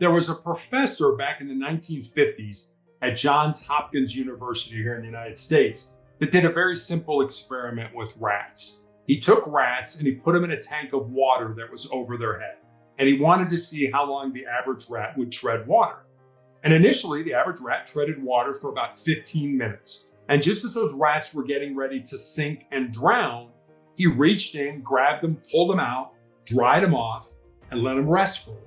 There was a professor back in the 1950s at Johns Hopkins University here in the United States that did a very simple experiment with rats. He took rats and he put them in a tank of water that was over their head. And he wanted to see how long the average rat would tread water. And initially, the average rat treaded water for about 15 minutes. And just as those rats were getting ready to sink and drown, he reached in, grabbed them, pulled them out, dried them off, and let them rest for a while.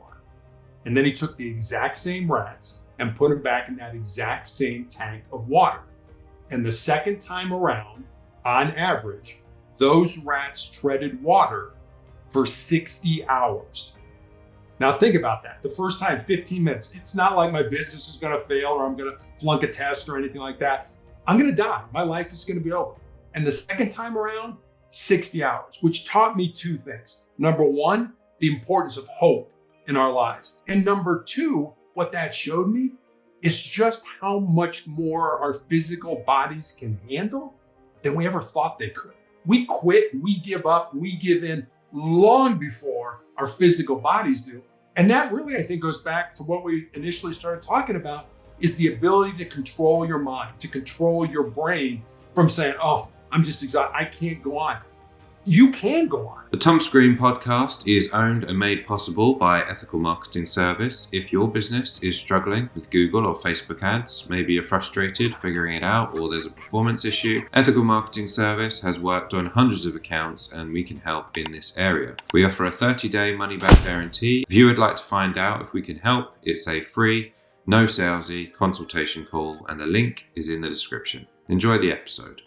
And then he took the exact same rats and put them back in that exact same tank of water. And the second time around, on average, those rats treaded water for 60 hours. Now think about that. The first time, 15 minutes. It's not like my business is going to fail or I'm going to flunk a test or anything like that. I'm going to die. My life is going to be over. And the second time around, 60 hours, which taught me two things. Number one, the importance of hope in our lives. And number two, what that showed me is just how much more our physical bodies can handle than we ever thought they could. We quit, we give up, we give in long before our physical bodies do. And that really, I think, goes back to what we initially started talking about, is the ability to control your mind, to control your brain from saying, oh, I'm just exhausted, I can't go on. You can go on. The Tom Screen podcast is owned and made possible by Ethical Marketing Service. If your business is struggling with Google or Facebook ads, maybe you're frustrated figuring it out or there's a performance issue, Ethical Marketing Service has worked on hundreds of accounts and we can help in this area. We offer a 30-day money-back guarantee. If you would like to find out if we can help, it's a free, no salesy consultation call and the link is in the description. Enjoy the episode.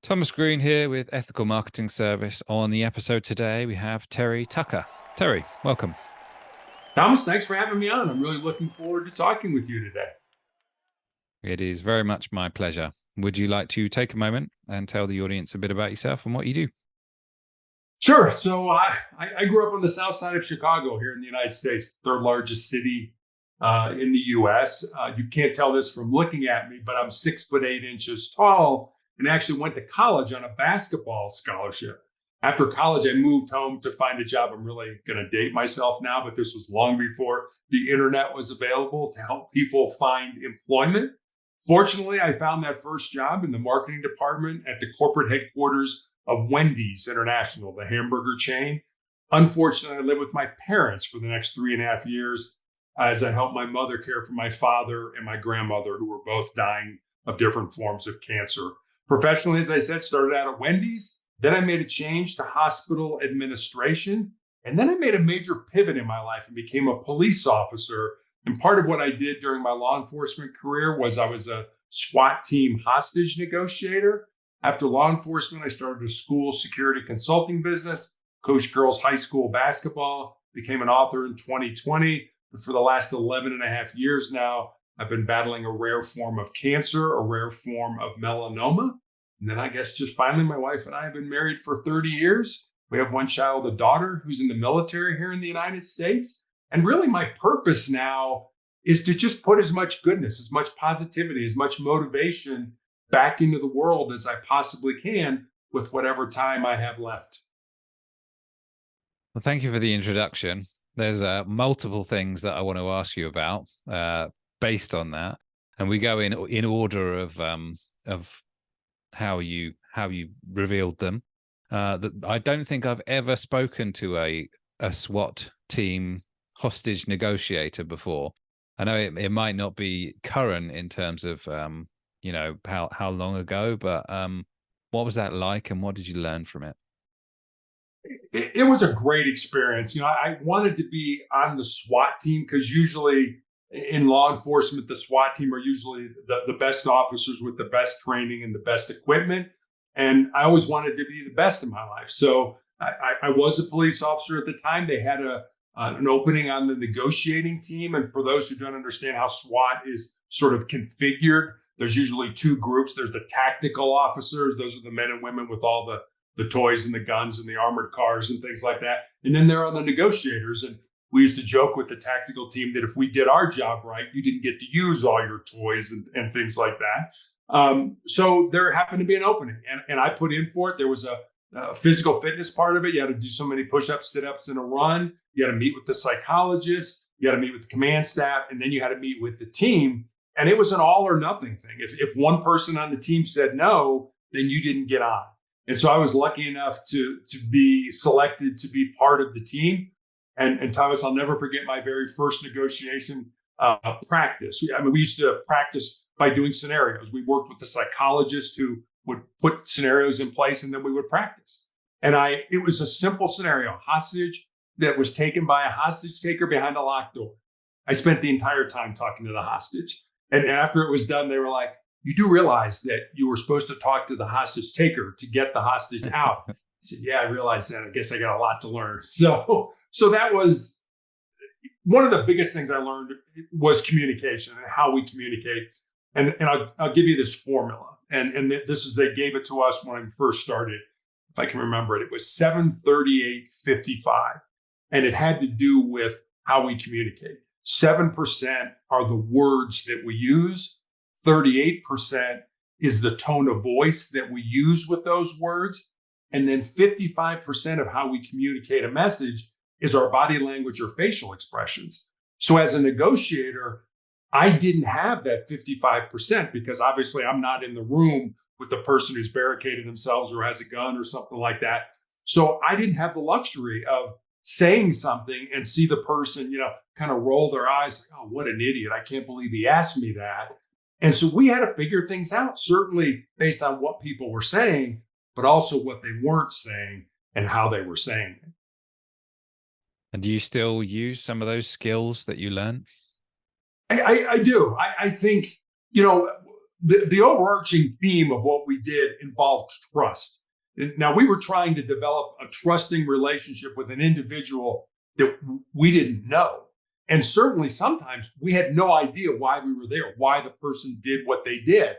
Thomas Green here with Ethical Marketing Service. On the episode today, we have Terry Tucker. Terry, welcome. Thomas, thanks for having me on. I'm really looking forward to talking with you today. It is very much my pleasure. Would you like to take a moment and tell the audience a bit about yourself and what you do? Sure. So I grew up on the south side of Chicago here in the United States, third largest city in the U.S. You can't tell this from looking at me, but I'm 6'8" tall. And actually went to college on a basketball scholarship. After college, I moved home to find a job. I'm really going to date myself now, but this was long before the internet was available to help people find employment. Fortunately, I found that first job in the marketing department at the corporate headquarters of Wendy's International, the hamburger chain. Unfortunately, I lived with my parents for the next 3.5 years as I helped my mother care for my father and my grandmother, who were both dying of different forms of cancer. Professionally, as I said, started out at Wendy's. Then I made a change to hospital administration. And then I made a major pivot in my life and became a police officer. And part of what I did during my law enforcement career was I was a SWAT Team Hostage Negotiator. After law enforcement, I started a school security consulting business, coached girls high school basketball, became an author in 2020. But for the last 11 and a half years now, I've been battling a rare form of cancer, a rare form of melanoma. And then I guess just finally, my wife and I have been married for 30 years. We have one child, a daughter who's in the military here in the United States. And really my purpose now is to just put as much goodness, as much positivity, as much motivation back into the world as I possibly can with whatever time I have left. Well, thank you for the introduction. There's multiple things that I want to ask you about. Based on that, and we go in order of how you revealed them. That I don't think I've ever spoken to a SWAT team hostage negotiator before. I know it might not be current in terms of how long ago, but what was that like, and what did you learn from it? It was a great experience. I wanted to be on the SWAT team because usually in law enforcement, the SWAT team are usually the best officers with the best training and the best equipment. And I always wanted to be the best in my life. So I was a police officer at the time. They had an opening on the negotiating team. And for those who don't understand how SWAT is sort of configured, there's usually two groups. There's the tactical officers. Those are the men and women with all the toys and the guns and the armored cars and things like that. And then there are the negotiators. And we used to joke with the tactical team that if we did our job right, you didn't get to use all your toys and things like that. So there happened to be an opening and I put in for it. There was physical fitness part of it. You had to do so many push-ups, sit-ups, and a run. You had to meet with the psychologist. You had to meet with the command staff, and then you had to meet with the team. And it was an all or nothing thing. If one person on the team said no, then you didn't get on. And so I was lucky enough to be selected to be part of the team. And Thomas, I'll never forget my very first negotiation practice. We used to practice by doing scenarios. We worked with the psychologist who would put scenarios in place, and then we would practice. And it was a simple scenario, a hostage that was taken by a hostage taker behind a locked door. I spent the entire time talking to the hostage. And after it was done, they were like, you do realize that you were supposed to talk to the hostage taker to get the hostage out. I said, yeah, I realized that. I guess I got a lot to learn. So that was one of the biggest things I learned was communication and how we communicate. And I'll give you this formula. And this is, they gave it to us when I first started. If I can remember it, it was 738-55. And it had to do with how we communicate. 7% are the words that we use. 38% is the tone of voice that we use with those words. And then 55% of how we communicate a message is our body language or facial expressions. So as a negotiator, I didn't have that 55% because obviously I'm not in the room with the person who's barricaded themselves or has a gun or something like that. So I didn't have the luxury of saying something and see the person, kind of roll their eyes like, oh, what an idiot. I can't believe he asked me that. And so we had to figure things out, certainly based on what people were saying, but also what they weren't saying and how they were saying it. And do you still use some of those skills that you learned? I do. I think, the overarching theme of what we did involved trust. Now, we were trying to develop a trusting relationship with an individual that we didn't know. And certainly sometimes we had no idea why we were there, why the person did what they did.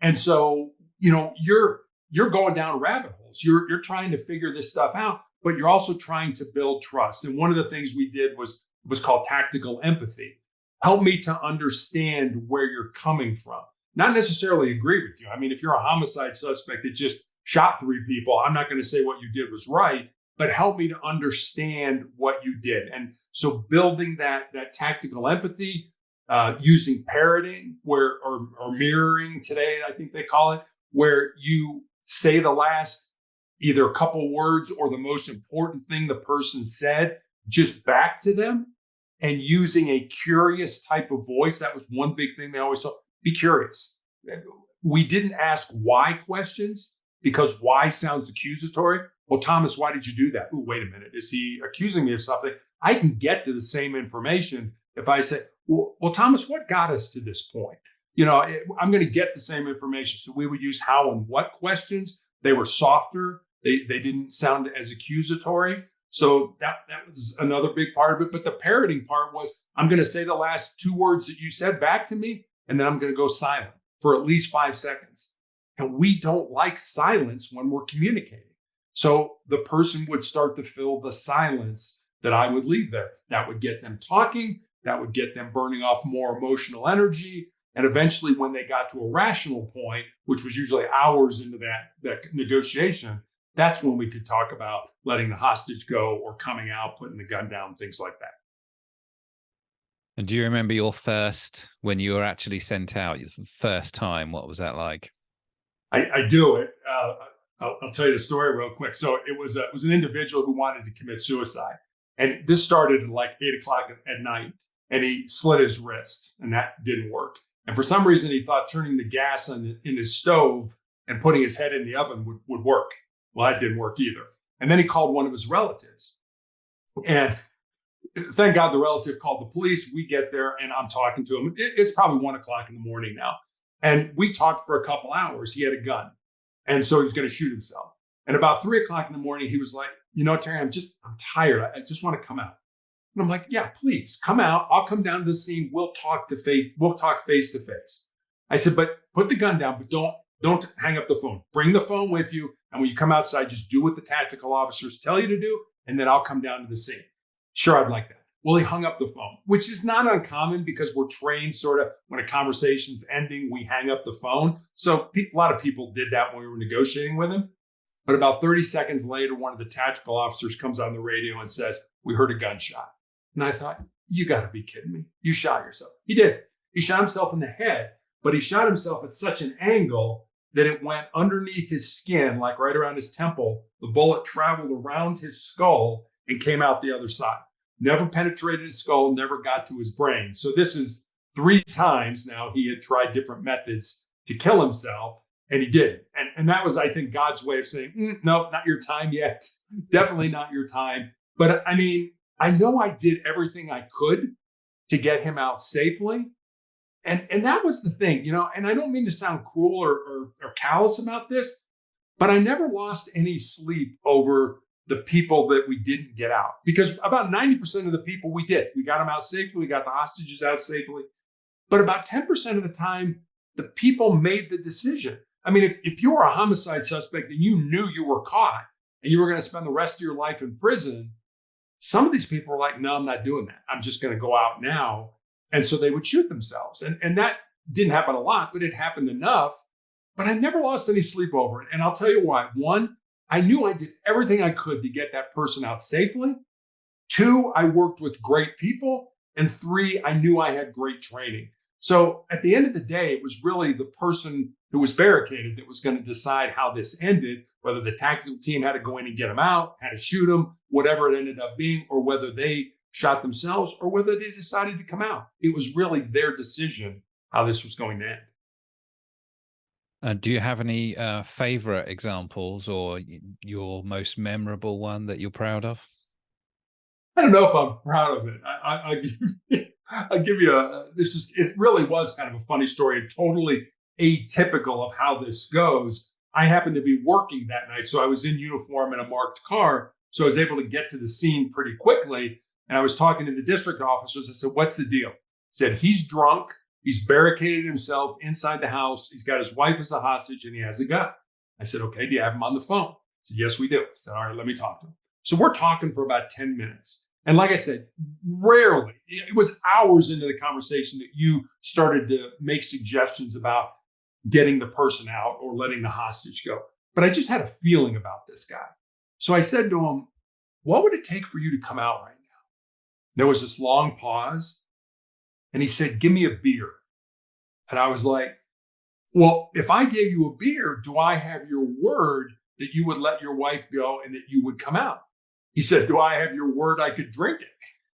And so, you're going down rabbit holes. You're trying to figure this stuff out, but you're also trying to build trust. And one of the things we did was called tactical empathy. Help me to understand where you're coming from. Not necessarily agree with you. I mean, if you're a homicide suspect that just shot 3 people, I'm not going to say what you did was right, but help me to understand what you did. And so building that tactical empathy, using parroting or mirroring today, I think they call it, where you say the last either a couple words or the most important thing the person said just back to them, and using a curious type of voice. That was one big thing they always said. Be curious. We didn't ask why questions because why sounds accusatory. Well, Thomas, why did you do that? Ooh, wait a minute. Is he accusing me of something? I can get to the same information if I say, well, Thomas, what got us to this point? I'm going to get the same information. So we would use how and what questions. They were softer. They didn't sound as accusatory. So that was another big part of it. But the parroting part was, I'm going to say the last 2 words that you said back to me, and then I'm going to go silent for at least 5 seconds. And we don't like silence when we're communicating. So the person would start to fill the silence that I would leave there. That would get them talking. That would get them burning off more emotional energy. And eventually, when they got to a rational point, which was usually hours into that negotiation, that's when we could talk about letting the hostage go or coming out, putting the gun down, things like that. And do you remember your first, when you were actually sent out, your first time? What was that like? I do. I'll tell you the story real quick. So it was an individual who wanted to commit suicide. And this started at like 8:00 at night. And he slit his wrist, and that didn't work. And for some reason, he thought turning the gas in his stove and putting his head in the oven would work. Well, that didn't work either. And then he called one of his relatives. And thank God the relative called the police. We get there, and I'm talking to him. It's probably 1:00 in the morning now. And we talked for a couple hours. He had a gun. And so he was going to shoot himself. And about 3:00 in the morning, he was like, Terry, I'm tired. I just want to come out. And I'm like, yeah, please come out. I'll come down to the scene. We'll talk face to face. I said, but put the gun down, but don't hang up the phone. Bring the phone with you. And when you come outside, just do what the tactical officers tell you to do. And then I'll come down to the scene. Sure, I'd like that. Well, he hung up the phone, which is not uncommon because we're trained sort of when a conversation's ending, we hang up the phone. So a lot of people did that when we were negotiating with him. But about 30 seconds later, one of the tactical officers comes on the radio and says, "We heard a gunshot." And I thought, you got to be kidding me. You shot yourself. He did. He shot himself in the head, but he shot himself at such an angle that it went underneath his skin, like right around his temple. The bullet traveled around his skull and came out the other side. Never penetrated his skull, never got to his brain. So this is 3 times now he had tried different methods to kill himself, and he didn't. And that was, I think, God's way of saying, no, not your time yet. Definitely not your time. But I mean, I know I did everything I could to get him out safely. And that was the thing, and I don't mean to sound cruel or callous about this, but I never lost any sleep over the people that we didn't get out, because about 90% of the people we did. We got them out safely. We got the hostages out safely. But about 10% of the time, the people made the decision. I mean, if you were a homicide suspect and you knew you were caught and you were going to spend the rest of your life in prison, some of these people were like, no, I'm not doing that. I'm just going to go out now. And so they would shoot themselves. And that didn't happen a lot, but it happened enough. But I never lost any sleep over it. And I'll tell you why. 1, I knew I did everything I could to get that person out safely. 2, I worked with great people. And 3, I knew I had great training. So at the end of the day, it was really the person who was barricaded that was going to decide how this ended, whether the tactical team had to go in and get him out, had to shoot him, whatever it ended up being, or whether they shot themselves or whether they decided to come out. It was really their decision how this was going to end. Do you have any favorite examples or your most memorable one that you're proud of? I don't know if I'm proud of it. I'll give you it really was kind of a funny story and totally atypical of how this goes. I happened to be working that night, so I was in uniform in a marked car, so I was able to get to the scene pretty quickly. And I was talking to the district officers. I said, "What's the deal?" He said, "He's drunk. He's barricaded himself inside the house. He's got his wife as a hostage and he has a gun." I said, "Okay, do you have him on the phone?" He said, "Yes, we do." I said, "All right, let me talk to him." So we're talking for about 10 minutes. And like I said, rarely, it was hours into the conversation that you started to make suggestions about getting the person out or letting the hostage go. But I just had a feeling about this guy. So I said to him, "What would it take for you to come out right now?" There was this long pause. And he said, "Give me a beer." And I was like, "Well, if I gave you a beer, do I have your word that you would let your wife go and that you would come out?" He said, "Do I have your word I could drink it?"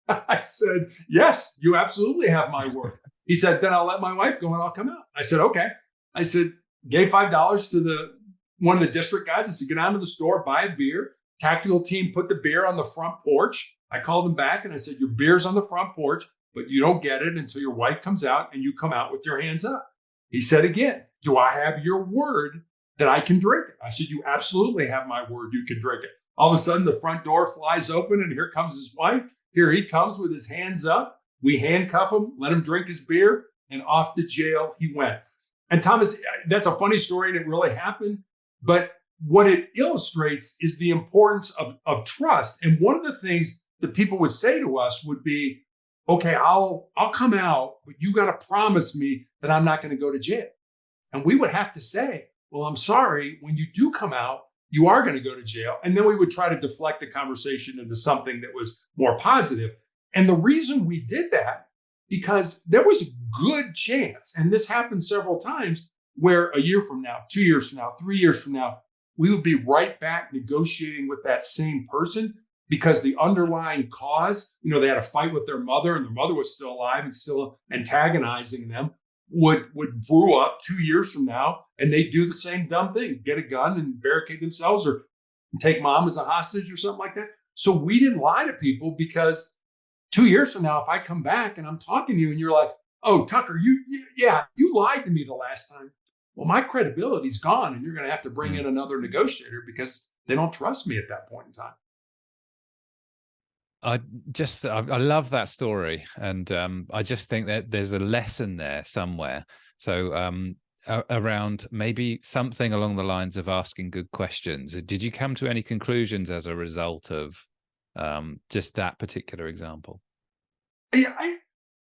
I said, "Yes, you absolutely have my word." He said, "Then I'll let my wife go and I'll come out." I said, "Okay." I said, gave $5 to one of the district guys. I said, "Get down to the store, buy a beer." Tactical team put the beer on the front porch. I called them back and I said, "Your beer's on the front porch, but you don't get it until your wife comes out and you come out with your hands up." He said again, "Do I have your word that I can drink it?" I said, "You absolutely have my word you can drink it." All of a sudden, the front door flies open and here comes his wife. Here he comes with his hands up. We handcuff him, let him drink his beer, and off to jail he went. And Thomas, that's a funny story and it really happened. But what it illustrates is the importance of trust. And one of the things that people would say to us would be, "Okay, I'll come out, but you got to promise me that I'm not going to go to jail." And we would have to say, "Well, I'm sorry, when you do come out, you are going to go to jail." And then we would try to deflect the conversation into something that was more positive. And the reason we did that, because there was a good chance, and this happened several times, where a year from now, 2 years from now, 3 years from now, we would be right back negotiating with that same person because the underlying cause, they had a fight with their mother and their mother was still alive and still antagonizing them, would brew up 2 years from now, and they do the same dumb thing, get a gun and barricade themselves or take mom as a hostage or something like that. So we didn't lie to people, because 2 years from now, if I come back and I'm talking to you and you're like, "Oh, Tucker, you lied to me the last time." Well, my credibility's gone and you're going to have to bring in another negotiator because they don't trust me at that point in time. I love that story, and I just think that there's a lesson there somewhere. So around maybe something along the lines of asking good questions. Did you come to any conclusions as a result of just that particular example?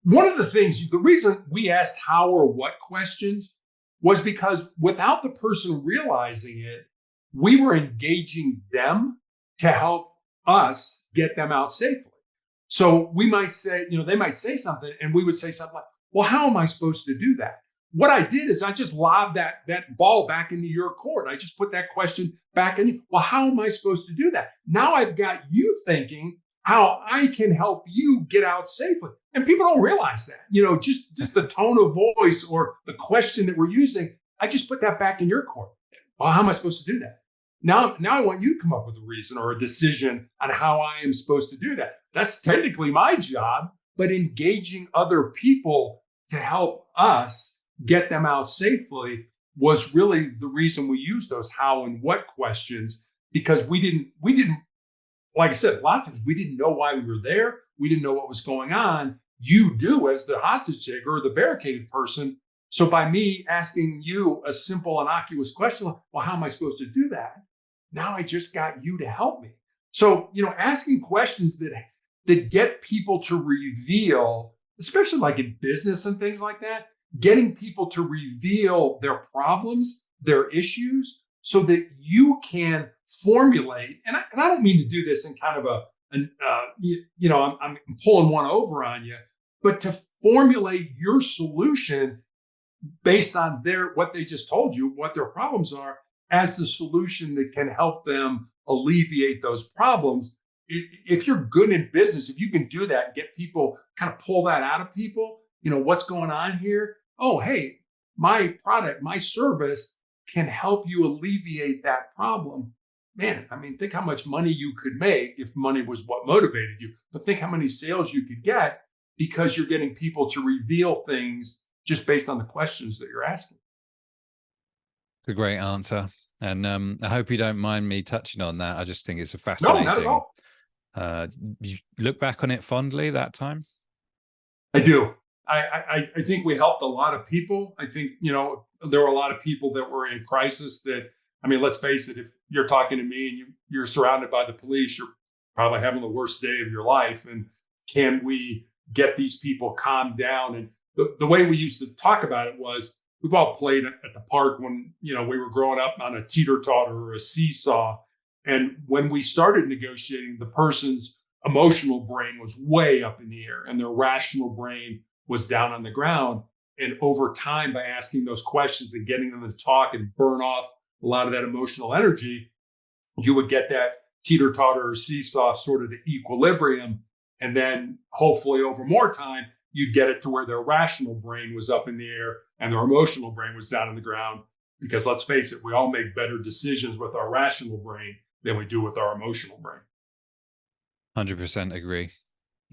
One of the things, the reason we asked how or what questions was because without the person realizing it, we were engaging them to help us get them out safely. So we might say, they might say something and we would say something like, well, how am I supposed to do that? What I did is I just lobbed that ball back into your court. I just put that question back in. Well, how am I supposed to do that? Now I've got you thinking how I can help you get out safely. And people don't realize that, just the tone of voice or the question that we're using. I just put that back in your court. Well, how am I supposed to do that? Now I want you to come up with a reason or a decision on how I am supposed to do that. That's technically my job, but engaging other people to help us get them out safely was really the reason we used those how and what questions, because we didn't, like I said, a lot of times we didn't know why we were there. We didn't know what was going on. You do as the hostage taker or the barricaded person. So by me asking you a simple, innocuous question, well, how am I supposed to do that? Now I just got you to help me. So, asking questions that get people to reveal, especially like in business and things like that, getting people to reveal their problems, their issues, so that you can formulate. And I don't mean to do this in kind of I'm pulling one over on you, but to formulate your solution based on what they just told you, what their problems are, as the solution that can help them alleviate those problems. If you're good in business, if you can do that, get people, kind of pull that out of people, what's going on here? Oh, hey, my product, my service can help you alleviate that problem. Man, think how much money you could make if money was what motivated you, but think how many sales you could get because you're getting people to reveal things just based on the questions that you're asking. It's a great answer. And I hope you don't mind me touching on that. I just think it's a No, not at fascinating. all. You look back on it fondly that time? I do. I think we helped a lot of people. I think, there were a lot of people that were in crisis that, let's face it, if you're talking to me and you're surrounded by the police, you're probably having the worst day of your life. And can we get these people calmed down? And the way we used to talk about it was, we've all played at the park when, we were growing up on a teeter-totter or a seesaw. And when we started negotiating, the person's emotional brain was way up in the air and their rational brain was down on the ground. And over time, by asking those questions and getting them to talk and burn off a lot of that emotional energy, you would get that teeter-totter or seesaw sort of to equilibrium. And then hopefully over more time, you'd get it to where their rational brain was up in the air and their emotional brain was down on the ground. Because let's face it, we all make better decisions with our rational brain than we do with our emotional brain. 100% agree.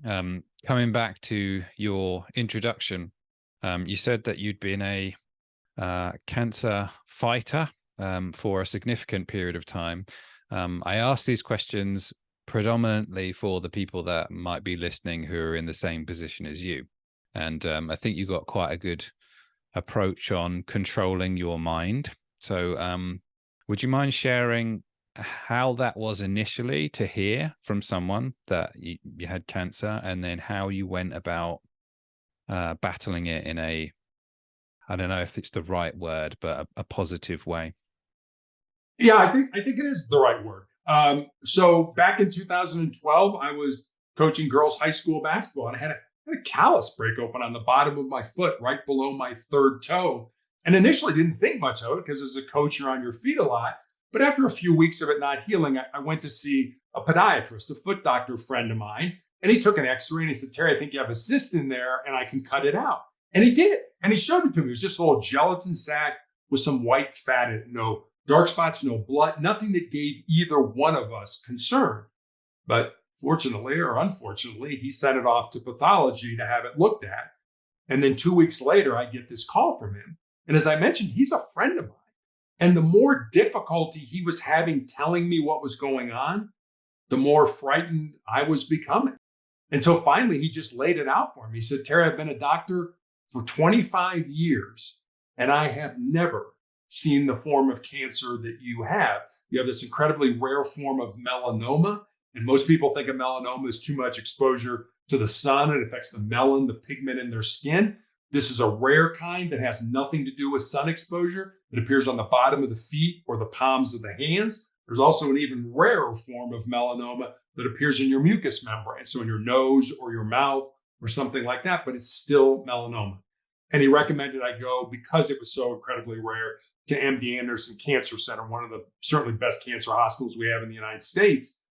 Coming back to your introduction, you said that you'd been a cancer fighter for a significant period of time. I asked these questions predominantly for the people that might be listening who are in the same position as you. And I think you got quite a good approach on controlling your mind. So would you mind sharing how that was initially to hear from someone that you had cancer, and then how you went about battling it in I don't know if it's the right word, but a positive way? Yeah, I think it is the right word. So back in 2012, I was coaching girls high school basketball, and I had a callus break open on the bottom of my foot, right below my third toe. And initially didn't think much of it because as a coach, you're on your feet a lot. But after a few weeks of it not healing, I went to see a podiatrist, a foot doctor friend of mine, and he took an x-ray and he said, Terry, I think you have a cyst in there and I can cut it out. And he did. And he showed it to me. It was just a little gelatin sac with some white fat in it, no dark spots, no blood, nothing that gave either one of us concern. But fortunately or unfortunately, he sent it off to pathology to have it looked at. And then 2 weeks later, I get this call from him. And as I mentioned, he's a friend of mine. And the more difficulty he was having telling me what was going on, the more frightened I was becoming. Until finally, he just laid it out for me. He said, Terry, I've been a doctor for 25 years, and I have never seen the form of cancer that you have. You have this incredibly rare form of melanoma. And most people think of melanoma as too much exposure to the sun. It affects the melanin, the pigment in their skin. This is a rare kind that has nothing to do with sun exposure. that appears on the bottom of the feet or the palms of the hands. There's also an even rarer form of melanoma that appears in your mucous membrane, so in your nose or your mouth or something like that, but it's still melanoma. And he recommended I go, because it was so incredibly rare, to MD Anderson Cancer Center, one of the certainly best cancer hospitals we have in the United States.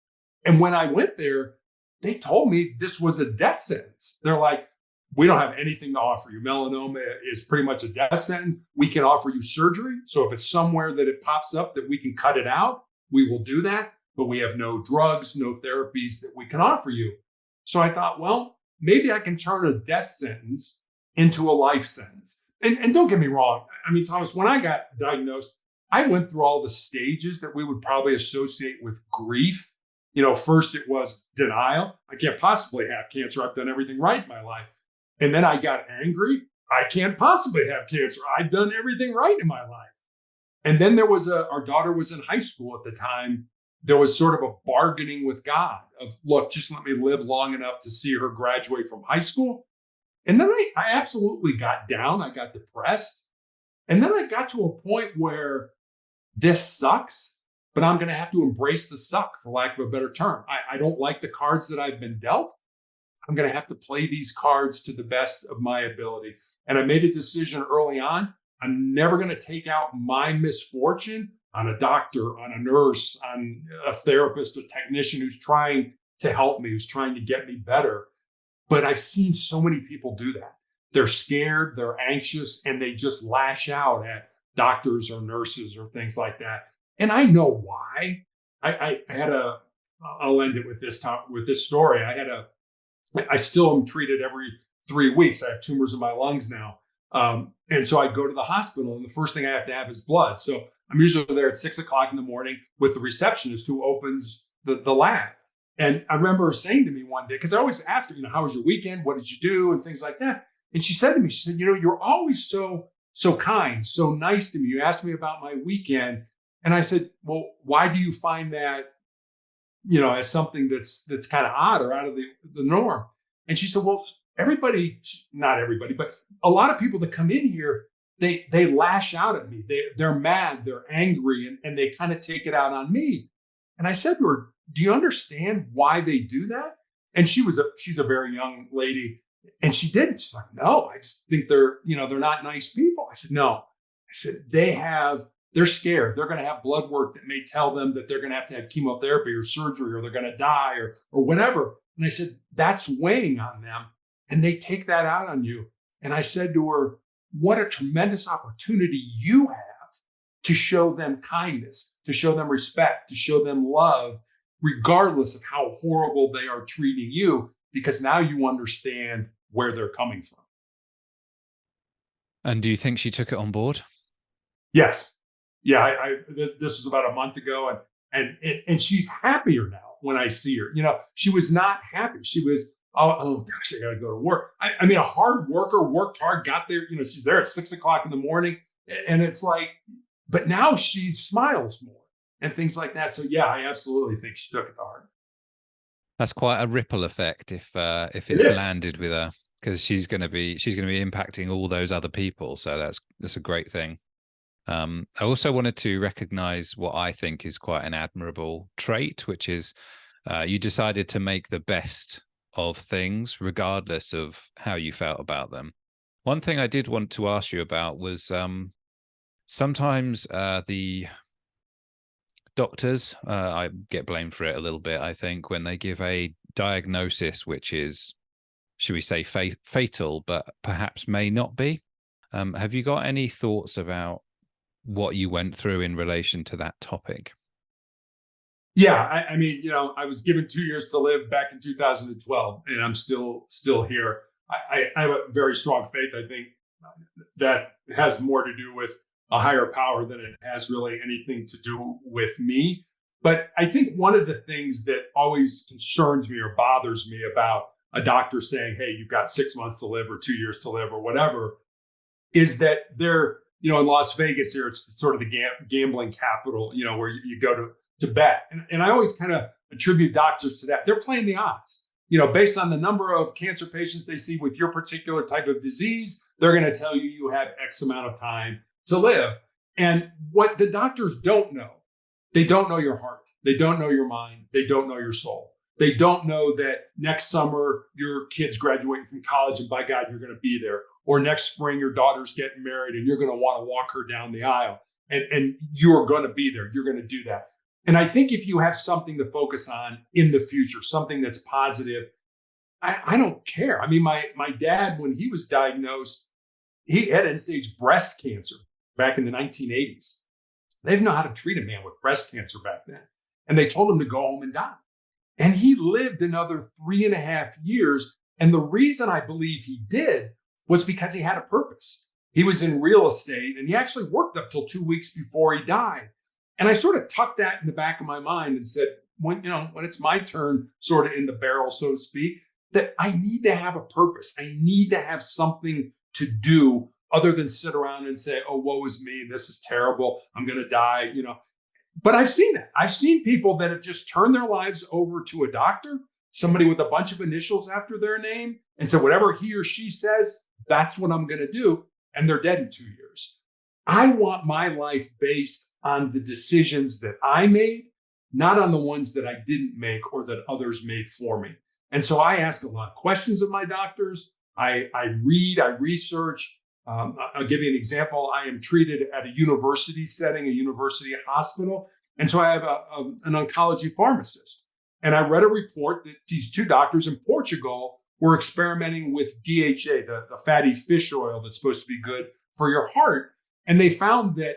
And when I went there, they told me this was a death sentence. They're like, we don't have anything to offer you. Melanoma is pretty much a death sentence. We can offer you surgery. So if it's somewhere that it pops up that we can cut it out, we will do that. But we have no drugs, no therapies that we can offer you. So I thought, well, maybe I can turn a death sentence into a life sentence. And don't get me wrong. I mean, Thomas, when I got diagnosed, I went through all the stages that we would probably associate with grief. First it was denial. I can't possibly have cancer. I've done everything right in my life. And then I got angry. I can't possibly have cancer. I've done everything right in my life. And then there was our daughter was in high school at the time. There was sort of a bargaining with God of, look, just let me live long enough to see her graduate from high school. And then I absolutely got down. I got depressed. And then I got to a point where this sucks, but I'm going to have to embrace the suck, for lack of a better term. I don't like the cards that I've been dealt. I'm going to have to play these cards to the best of my ability. And I made a decision early on. I'm never going to take out my misfortune on a doctor, on a nurse, on a therapist, a technician who's trying to help me, who's trying to get me better. But I've seen so many people do that. They're scared, they're anxious, and they just lash out at doctors or nurses or things like that. And I know why. I had I'll end it with this story. I still am treated every 3 weeks. I have tumors in my lungs now. And so I go to the hospital, and the first thing I have to have is blood. So I'm usually there at 6 o'clock in the morning with the receptionist who opens the lab. And I remember her saying to me one day, because I always ask her, how was your weekend? What did you do? And things like that. And she said to me, she said, you're always so kind, so nice to me. You asked me about my weekend. And I said, well, why do you find that, as something that's kind of odd or out of the norm? And she said, well, not everybody, but a lot of people that come in here, they lash out at me. They're mad, they're angry, and they kind of take it out on me. And I said to her, do you understand why they do that? And she's a very young lady, and she didn't. She's like, no, I just think they're not nice people. I said, no. I said, they're scared. They're going to have blood work that may tell them that they're going to have chemotherapy or surgery, or they're going to die or whatever. And I said, that's weighing on them, and they take that out on you. And I said to her, what a tremendous opportunity you have to show them kindness, to show them respect, to show them love, regardless of how horrible they are treating you, because now you understand where they're coming from. And do you think she took it on board? Yes. Yeah. This was about a month ago, and she's happier now when I see her. She was not happy. She was, oh gosh, I got to go to work. I mean, a hard worker, worked hard, got there. She's there at 6 o'clock in the morning, and it's like, but now she smiles more and things like that. So yeah, I absolutely think she took it to heart. That's quite a ripple effect if it's landed with her, because she's going to be impacting all those other people. So that's a great thing. I also wanted to recognize what I think is quite an admirable trait, which is you decided to make the best of things regardless of how you felt about them. One thing I did want to ask you about was sometimes the doctors, I get blamed for it a little bit, I think, when they give a diagnosis which is, should we say, fatal, but perhaps may not be. Have you got any thoughts about what you went through in relation to that topic? Yeah, I mean, I was given 2 years to live back in 2012, and I'm still here. I have a very strong faith. I think that has more to do with a higher power than it has really anything to do with me. But I think one of the things that always concerns me or bothers me about a doctor saying, hey, you've got 6 months to live or 2 years to live or whatever, is that they're, in Las Vegas here, it's sort of the gambling capital, where you go to bet. And I always kind of attribute doctors to that. They're playing the odds, based on the number of cancer patients they see with your particular type of disease. They're going to tell you have X amount of time to live. And what the doctors don't know, they don't know your heart. They don't know your mind. They don't know your soul. They don't know that next summer your kid's graduating from college and by God, you're going to be there. Or next spring, your daughter's getting married and you're going to want to walk her down the aisle. And you're going to be there. You're going to do that. And I think if you have something to focus on in the future, something that's positive, I don't care. I mean, my dad, when he was diagnosed, he had end-stage breast cancer back in the 1980s. They didn't know how to treat a man with breast cancer back then. And they told him to go home and die. And he lived another 3.5 years. And the reason I believe he did was because he had a purpose. He was in real estate and he actually worked up till 2 weeks before he died. And I sort of tucked that in the back of my mind and said, when it's my turn, sort of in the barrel, so to speak, that I need to have a purpose. I need to have something to do other than sit around and say, oh, woe is me. This is terrible. I'm going to die, But I've seen that. I've seen people that have just turned their lives over to a doctor, somebody with a bunch of initials after their name, and said, whatever he or she says, that's what I'm going to do. And they're dead in 2 years. I want my life based on the decisions that I made, not on the ones that I didn't make or that others made for me. And so I ask a lot of questions of my doctors. I read, I research. I'll give you an example. I am treated at a university setting, a university hospital. And so I have an oncology pharmacist. And I read a report that these two doctors in Portugal were experimenting with DHA, the fatty fish oil that's supposed to be good for your heart. And they found that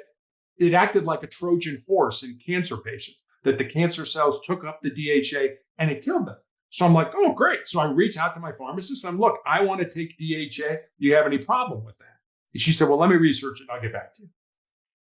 it acted like a Trojan horse in cancer patients, that the cancer cells took up the DHA and it killed them. So I'm like, oh, great. So I reach out to my pharmacist. I'm, look, I want to take DHA. Do you have any problem with that? And she said, well, let me research it and I'll get back to you.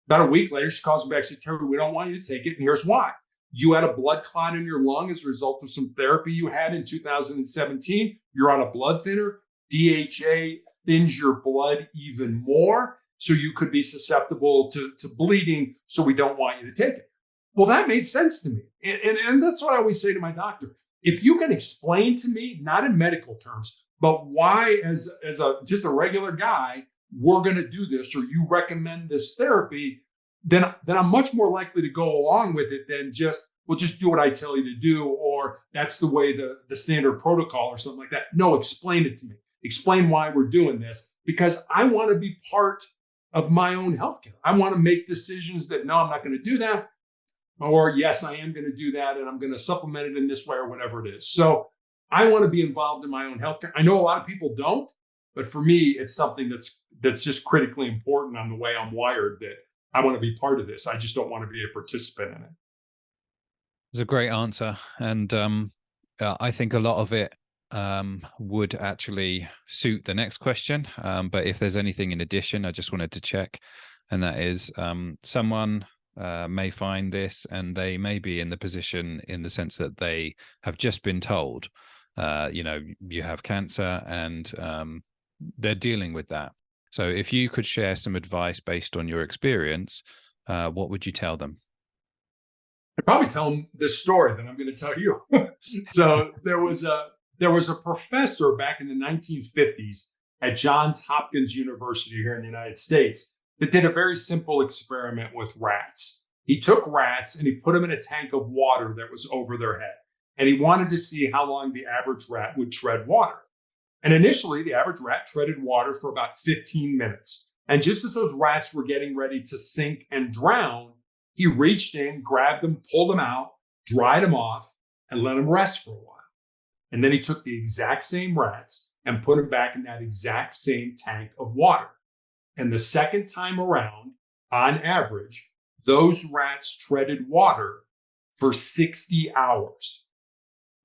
About a week later, she calls me back and said, Terry, we don't want you to take it. And here's why. You had a blood clot in your lung as a result of some therapy you had in 2017. You're on a blood thinner. DHA thins your blood even more. So you could be susceptible to bleeding. So we don't want you to take it. Well, that made sense to me. And that's what I always say to my doctor. If you can explain to me, not in medical terms, but why as just a regular guy, we're going to do this, or you recommend this therapy, then I'm much more likely to go along with it than we'll just do what I tell you to do, or that's the way the standard protocol or something like that. No, explain it to me. Explain why we're doing this, because I want to be part of my own healthcare. I want to make decisions that, no, I'm not going to do that. Or yes, I am going to do that and I'm going to supplement it in this way or whatever it is. So I want to be involved in my own healthcare. I know a lot of people don't, but for me, it's something that's just critically important on the way I'm wired, that I want to be part of this. I just don't want to be a participant in it. It's a great answer. And I think a lot of it would actually suit the next question. But if there's anything in addition, I just wanted to check. And that is someone may find this and they may be in the position in the sense that they have just been told, you have cancer and they're dealing with that. So if you could share some advice based on your experience, what would you tell them? I'd probably tell them this story that I'm going to tell you. So there was a professor back in the 1950s at Johns Hopkins University here in the United States that did a very simple experiment with rats. He took rats and he put them in a tank of water that was over their head. And he wanted to see how long the average rat would tread water. And initially, the average rat treaded water for about 15 minutes. And just as those rats were getting ready to sink and drown, he reached in, grabbed them, pulled them out, dried them off, and let them rest for a while. And then he took the exact same rats and put them back in that exact same tank of water. And the second time around, on average, those rats treaded water for 60 hours.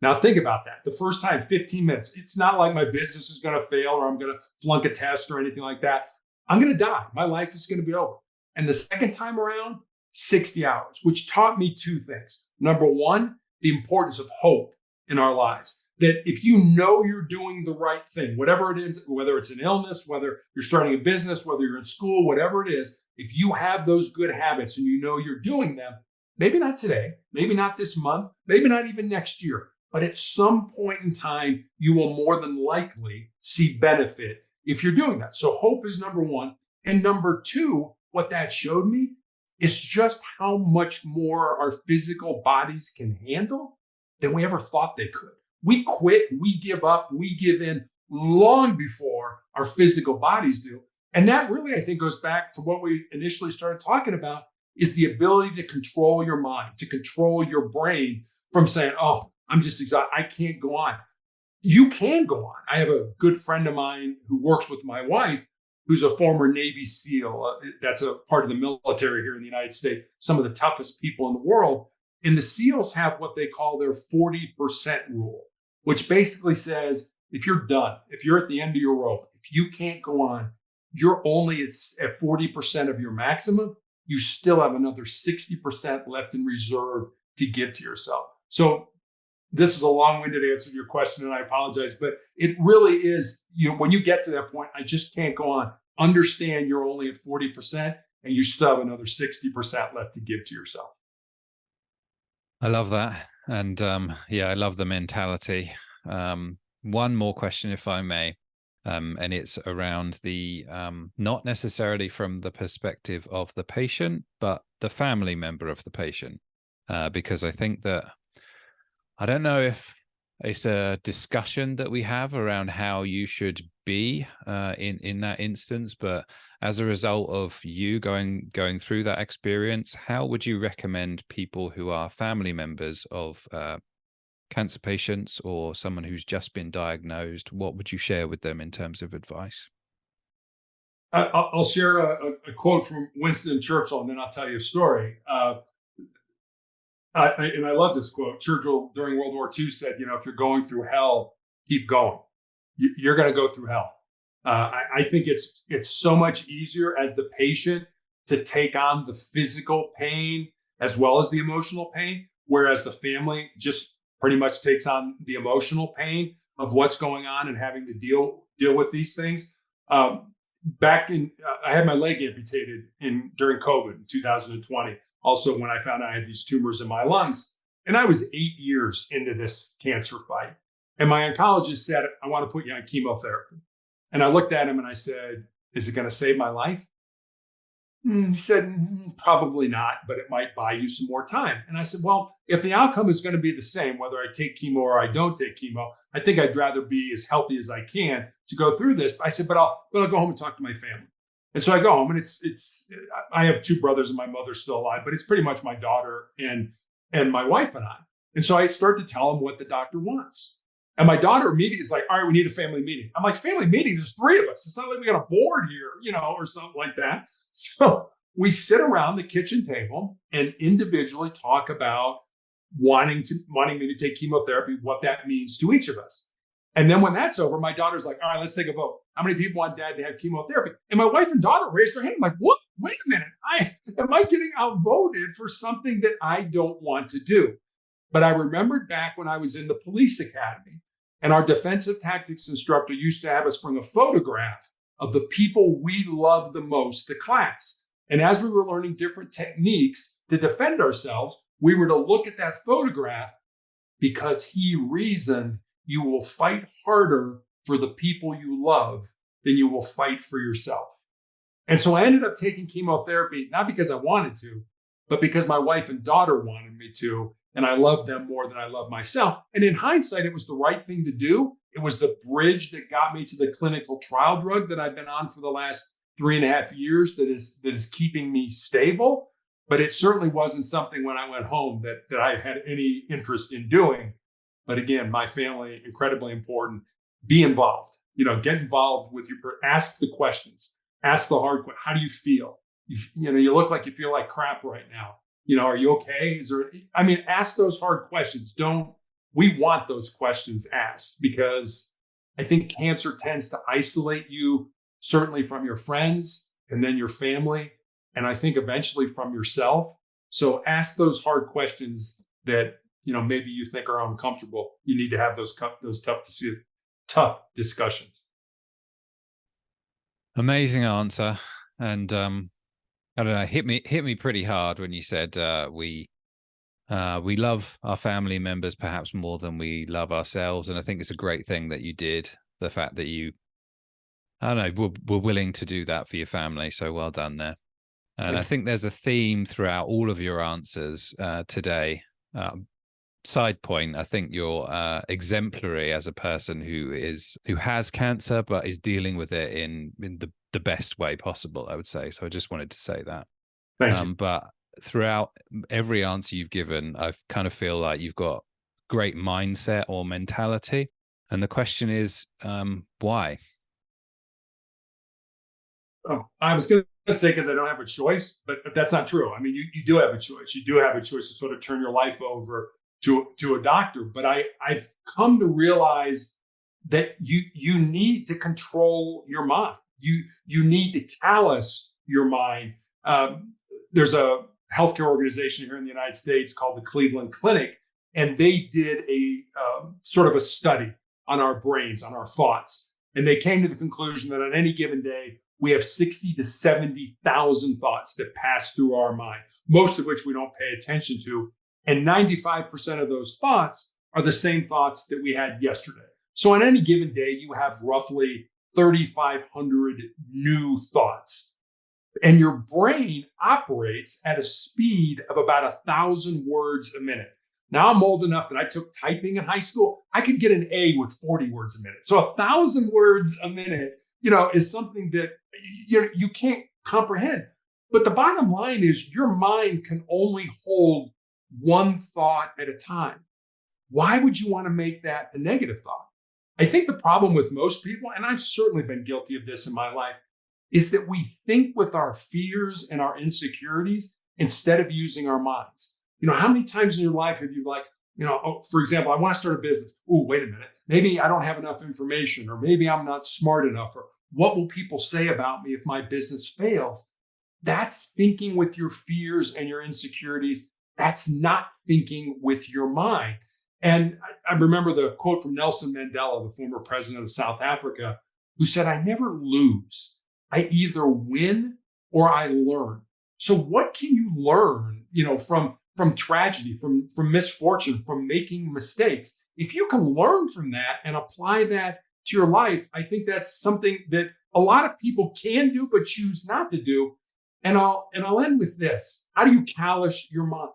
Now think about that. The first time, 15 minutes. It's not like my business is going to fail or I'm going to flunk a test or anything like that. I'm going to die. My life is going to be over. And the second time around, 60 hours, which taught me two things. Number one, the importance of hope in our lives. That if you know you're doing the right thing, whatever it is, whether it's an illness, whether you're starting a business, whether you're in school, whatever it is, if you have those good habits and you know you're doing them, maybe not today, maybe not this month, maybe not even next year, but at some point in time, you will more than likely see benefit if you're doing that. So hope is number one. And number two, what that showed me is just how much more our physical bodies can handle than we ever thought they could. We quit, we give up, we give in long before our physical bodies do. And that really, I think, goes back to what we initially started talking about, is the ability to control your mind, to control your brain from saying, oh, I'm just exhausted, I can't go on. You can go on. I have a good friend of mine who works with my wife, who's a former Navy SEAL. That's a part of the military here in the United States, some of the toughest people in the world. And the SEALs have what they call their 40% rule, which basically says, if you're done, if you're at the end of your rope, if you can't go on, you're only at 40% of your maximum. You still have another 60% left in reserve to give to yourself. So this is a long-winded answer to your question, and I apologize, but it really is, when you get to that point, I just can't go on. Understand you're only at 40% and you still have another 60% left to give to yourself. I love that. And yeah, I love the mentality. One more question, if I may. And it's around the not necessarily from the perspective of the patient, but the family member of the patient. Because I think that, I don't know if it's a discussion that we have around how you should be in that instance, but as a result of you going through that experience, how would you recommend people who are family members of cancer patients or someone who's just been diagnosed, what would you share with them in terms of advice? I'll share a quote from Winston Churchill, and then I'll tell you a story. And I love this quote. Churchill, during World War II, said, if you're going through hell, keep going. You're going to go through hell. I think it's so much easier as the patient to take on the physical pain as well as the emotional pain, whereas the family just pretty much takes on the emotional pain of what's going on and having to deal with these things. I had my leg amputated during COVID in 2020. Also, when I found out I had these tumors in my lungs, and I was 8 years into this cancer fight. And my oncologist said, I want to put you on chemotherapy. And I looked at him and I said, is it going to save my life? He said, probably not, but it might buy you some more time. And I said, well, if the outcome is going to be the same, whether I take chemo or I don't take chemo, I think I'd rather be as healthy as I can to go through this. I said, but I'll go home and talk to my family. And so I go home, and I have two brothers and my mother's still alive, but it's pretty much my daughter and my wife and I. And so I start to tell them what the doctor wants. And my daughter immediately is like, all right, we need a family meeting. I'm like, family meeting? There's three of us. It's not like we got a board here, or something like that. So we sit around the kitchen table and individually talk about wanting me to take chemotherapy, what that means to each of us. And then when that's over, my daughter's like, all right, let's take a vote. How many people want dad to have chemotherapy? And my wife and daughter raised their hand. I'm like, what? Wait a minute. Am I getting outvoted for something that I don't want to do? But I remembered back when I was in the police academy, and our defensive tactics instructor used to have us bring a photograph of the people we love the most to class. And as we were learning different techniques to defend ourselves, we were to look at that photograph because he reasoned you will fight harder for the people you love than you will fight for yourself. And so I ended up taking chemotherapy, not because I wanted to, but because my wife and daughter wanted me to, and I loved them more than I love myself. And in hindsight, it was the right thing to do. It was the bridge that got me to the clinical trial drug that I've been on for the last 3.5 years that is keeping me stable. But it certainly wasn't something when I went home that I had any interest in doing. But again, my family, incredibly important. Be involved. Get involved with ask the questions. Ask the hard questions. How do you feel? You look like you feel like crap right now. Are you okay? Ask those hard questions. We want those questions asked, because I think cancer tends to isolate you, certainly from your friends and then your family, and I think eventually from yourself. So ask those hard questions that, maybe you think are uncomfortable. You need to have those tough discussions. Amazing answer. And I don't know, hit me pretty hard when you said we love our family members perhaps more than we love ourselves. And I think it's a great thing that you did. The fact that you, I don't know, were willing to do that for your family. So well done there. And I think there's a theme throughout all of your answers today. Side point, I think you're exemplary as a person who has cancer but is dealing with it in the best way possible, I would say. So I just wanted to say that. Thank you. But throughout every answer you've given, I kind of feel like you've got great mindset or mentality. And the question is, why? Oh, I was going to say because I don't have a choice, but that's not true. I mean, you do have a choice. You do have a choice to sort of turn your life over to a doctor. But I've come to realize that you need to control your mind. You need to callous your mind. There's a healthcare organization here in the United States called the Cleveland Clinic, and they did a sort of a study on our brains, on our thoughts, and they came to the conclusion that on any given day we have 60 to 70,000 thoughts that pass through our mind, most of which we don't pay attention to. And 95% of those thoughts are the same thoughts that we had yesterday. So on any given day, you have roughly 3,500 new thoughts. And your brain operates at a speed of about 1,000 words a minute. Now I'm old enough that I took typing in high school. I could get an A with 40 words a minute. So 1,000 words a minute, is something that you can't comprehend. But the bottom line is your mind can only hold one thought at a time. Why would you want to make that a negative thought? I think the problem with most people, and I've certainly been guilty of this in my life, is that we think with our fears and our insecurities instead of using our minds. How many times in your life have you for example, I want to start a business. Oh, wait a minute. Maybe I don't have enough information, or maybe I'm not smart enough, or what will people say about me if my business fails? That's thinking with your fears and your insecurities. That's not thinking with your mind. And I remember the quote from Nelson Mandela, the former president of South Africa, who said, "I never lose. I either win or I learn." So what can you learn, from tragedy, from misfortune, from making mistakes? If you can learn from that and apply that to your life, I think that's something that a lot of people can do but choose not to do. And I'll end with this. How do you callous your mind?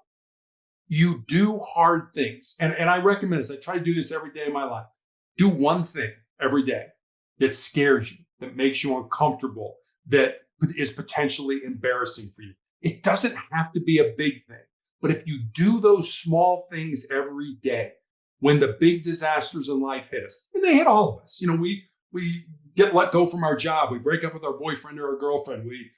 You do hard things. And I recommend this. I try to do this every day of my life. Do one thing every day that scares you, that makes you uncomfortable, that is potentially embarrassing for you. It doesn't have to be a big thing. But if you do those small things every day, when the big disasters in life hit us, and they hit all of us, we get let go from our job, we break up with our boyfriend or our girlfriend, we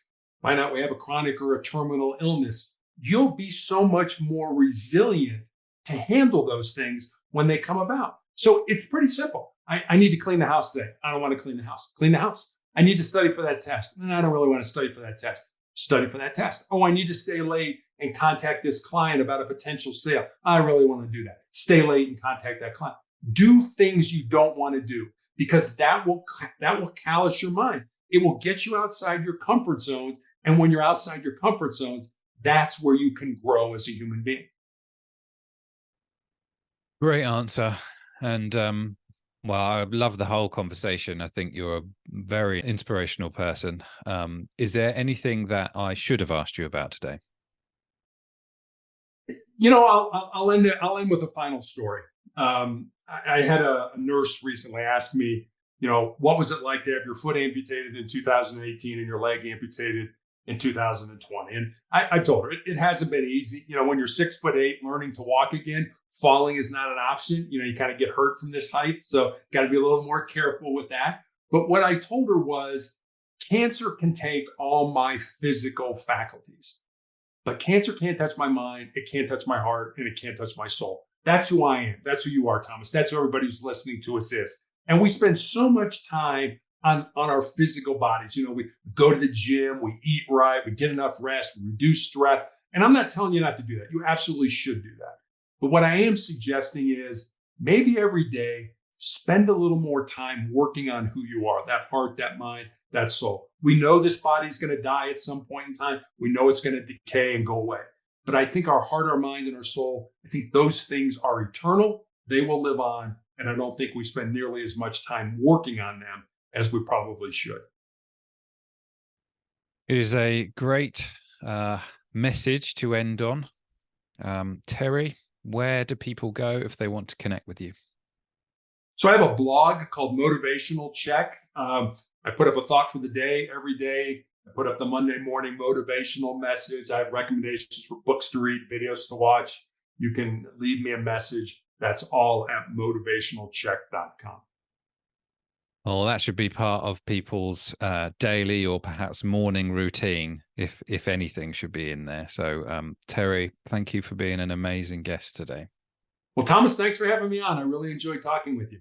find out we have a chronic or a terminal illness, you'll be so much more resilient to handle those things when they come about. So it's pretty simple. I need to clean the house today. I don't want to clean the house. Clean the house. I need to study for that test. I don't really want to study for that test. Study for that test. Oh, I need to stay late and contact this client about a potential sale. I really want to do that. Stay late and contact that client. Do things you don't want to do, because that will callous your mind. It will get you outside your comfort zones. And when you're outside your comfort zones, that's where you can grow as a human being. Great answer. And well, I love the whole conversation. I think you're a very inspirational person. Is there anything that I should have asked you about today? I'll end it. I'll end with a final story. I had a nurse recently ask me, what was it like to have your foot amputated in 2018 and your leg amputated in 2020? And I told her it hasn't been easy. When you're 6'8", learning to walk again, falling is not an option. You kind of get hurt from this height. So got to be a little more careful with that. But what I told her was, cancer can take all my physical faculties, but cancer can't touch my mind. It can't touch my heart, and it can't touch my soul. That's who I am. That's who you are, Thomas. That's who everybody who's listening to us is. And we spend so much time on our physical bodies. We go to the gym, we eat right, we get enough rest, we reduce stress. And I'm not telling you not to do that. You absolutely should do that. But what I am suggesting is maybe every day, spend a little more time working on who you are, that heart, that mind, that soul. We know this body is going to die at some point in time. We know it's going to decay and go away. But I think our heart, our mind, and our soul, I think those things are eternal. They will live on. And I don't think we spend nearly as much time working on them as we probably should. It is a great message to end on. Terry, where do people go if they want to connect with you? So I have a blog called Motivational Check. I put up a thought for the day every day. I put up the Monday morning motivational message. I have recommendations for books to read, videos to watch. You can leave me a message. That's all at motivationalcheck.com. Well, that should be part of people's daily or perhaps morning routine, if anything should be in there. So, Terry, thank you for being an amazing guest today. Well, Thomas, thanks for having me on. I really enjoyed talking with you.